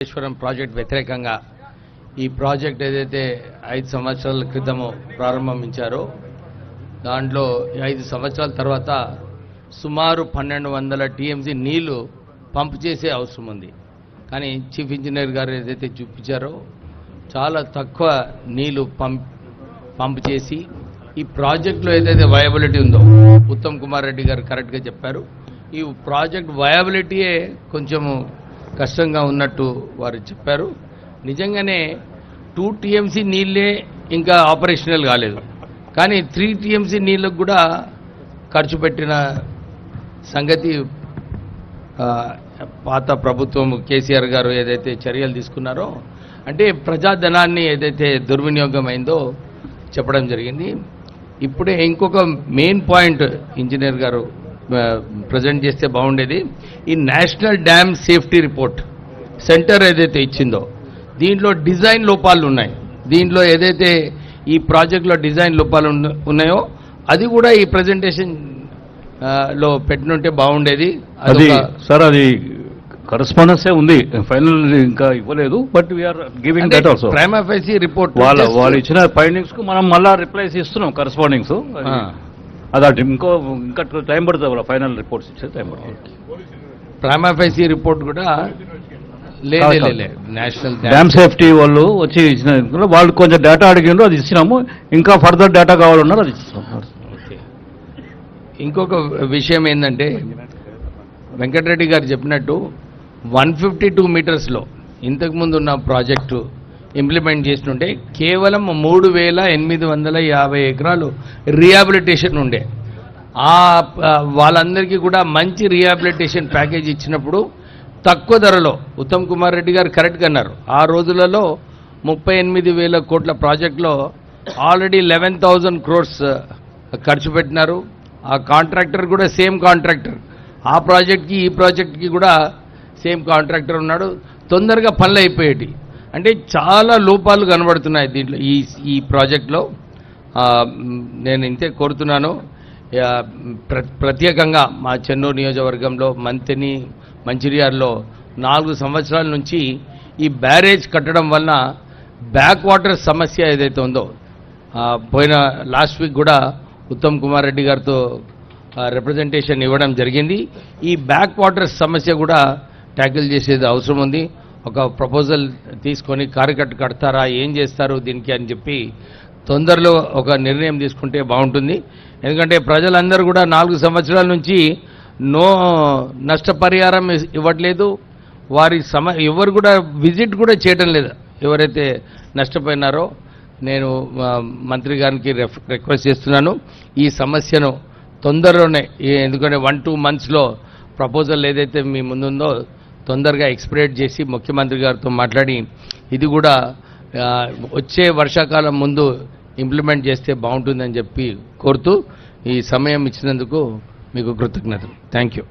Kaleshwaram project వ్యతిరేకంగా ఈ project ఏదైతే 5 సంవత్సరాల క్రితము ప్రారంభించారో దాంట్లో 5 సంవత్సరాల తర్వాత సుమారు 1200 టీఎంసీ నీళ్లు పంప్ చేసే అవసరం ఉంది. కానీ చీఫ్ ఇంజనీర్ గారు ఏదైతే చూపించారో చాలా తక్కువ నీళ్లు పంప్ చేసి ఈ ప్రాజెక్టులో ఏదైతే వయబిలిటీ ఉందో ఉత్తమ్ కుమార్ రెడ్డి గారు కరెక్ట్గా చెప్పారు. ఈ ప్రాజెక్ట్ వయబిలిటీయే కొంచెము కష్టంగా ఉన్నట్టు వారు చెప్పారు. నిజంగానే 2 టీఎంసీ నీళ్ళే ఇంకా ఆపరేషనల్ కాలేదు, కానీ 3 టీఎంసీ నీళ్ళకు కూడా ఖర్చు పెట్టిన సంగతి పాత ప్రభుత్వం కేసీఆర్ గారు ఏదైతే చర్యలు తీసుకున్నారో అంటే ప్రజాధనాన్ని ఏదైతే దుర్వినియోగం అయిందో చెప్పడం జరిగింది. ఇప్పుడే ఇంకొక మెయిన్ పాయింట్ ఇంజనీర్ గారు ప్రజెంట్ చేస్తే బాగుండేది. ఈ national dam safety report centre ఏదైతే ఇచ్చిందో దీంట్లో డిజైన్ లోపాలు ఉన్నాయి. దీంట్లో ఏదైతే ఈ ప్రాజెక్టులో డిజైన్ లోపాలు ఉన్నాయో అది కూడా ఈ ప్రెజెంటేషన్ లో పెట్టినుంటే బాగుండేది. అది సార్ అది కరెస్పాండెన్సే ఉంది, ఫైనల్ ఇంకా ఇవ్వలేదు. But we are giving that also. Prima facie report వాళ్ళు ఇచ్చిన ఫైండింగ్స్ కు మనం మళ్ళా రిప్లైస్ ఇస్తున్నాం కరెస్పాండింగ్స్. అదే ఇంకా టైం పడుతుంది, ఫైనల్ రిపోర్ట్స్ ఇచ్చే టైం పడుతుంది. ప్రైమా ఫేసి రిపోర్ట్ కూడా లేదు. నేషనల్ డ్యామ్ సేఫ్టీ వాళ్ళు వచ్చి ఇచ్చిన వాళ్ళు కొంచెం డేటా అడిగిండ్రు, అది ఇచ్చినాము. ఇంకా ఫర్దర్ డేటా కావాలన్నారు, అది ఇచ్చినాము. ఇంకొక విషయం ఏంటంటే వెంకటరెడ్డి గారు చెప్పినట్టు 152 మీటర్స్లో ఇంతకుముందు ఉన్న ప్రాజెక్టు ఇంప్లిమెంట్ చేస్తుంటే కేవలం 3850 ఎకరాలు రిహాబిలిటేషన్ ఉండే. వాళ్ళందరికీ కూడా మంచి రిహాబిలిటేషన్ ప్యాకేజ్ ఇచ్చినప్పుడు తక్కువ ధరలో ఉత్తమ్ కుమార్ రెడ్డి గారు కరెక్ట్గా అన్నారు. ఆ రోజులలో 38,000 కోట్ల ప్రాజెక్టులో ఆల్రెడీ 11,000 crores ఖర్చు పెట్టినారు. ఆ కాంట్రాక్టర్ కూడా సేమ్ కాంట్రాక్టర్, ఆ ప్రాజెక్ట్కి ఈ ప్రాజెక్ట్కి కూడా సేమ్ కాంట్రాక్టర్ ఉన్నాడు. తొందరగా పనులు అయిపోయేటి. అంటే చాలా లోపాలు కనబడుతున్నాయి దీంట్లో ఈ ప్రాజెక్ట్లో. నేను ఇంతే కోరుతున్నాను, ప్రత్యేకంగా మా చెన్నూరు నియోజకవర్గంలో మంచిర్యాలలో 4 సంవత్సరాల నుంచి ఈ బ్యారేజ్ కట్టడం వలన బ్యాక్ వాటర్ సమస్య ఏదైతే ఉందో పోయిన లాస్ట్ వీక్ కూడా ఉత్తమ్ కుమార్ రెడ్డి గారితో రిప్రజెంటేషన్ ఇవ్వడం జరిగింది. ఈ బ్యాక్ వాటర్ సమస్య కూడా ట్యాకిల్ చేసేది అవసరం ఉంది. ఒక ప్రపోజల్ తీసుకొని కారికట్టు కడతారా, ఏం చేస్తారు దీనికి అని చెప్పి తొందరలో ఒక నిర్ణయం తీసుకుంటే బాగుంటుంది. ఎందుకంటే ప్రజలందరూ కూడా 4 సంవత్సరాల నుంచి నష్టపరిహారం ఇవ్వట్లేదు. వారి ఎవరు కూడా విజిట్ కూడా చేయడం లేదు. ఎవరైతే నష్టపోయినారో నేను మంత్రి గారికి రిక్వెస్ట్ చేస్తున్నాను, ఈ సమస్యను తొందరలోనే, ఎందుకంటే 1-2 monthsలో ప్రపోజల్ ఏదైతే మీ ముందుందో తొందరగా ఎక్స్పెడిట్ చేసి ముఖ్యమంత్రి గారితో మాట్లాడి ఇది కూడా వచ్చే వర్షాకాలం ముందు ఇంప్లిమెంట్ చేస్తే బాగుంటుందని చెప్పి కోరుతూ ఈ సమయం ఇచ్చినందుకు మీకు కృతజ్ఞతలు. Thank you.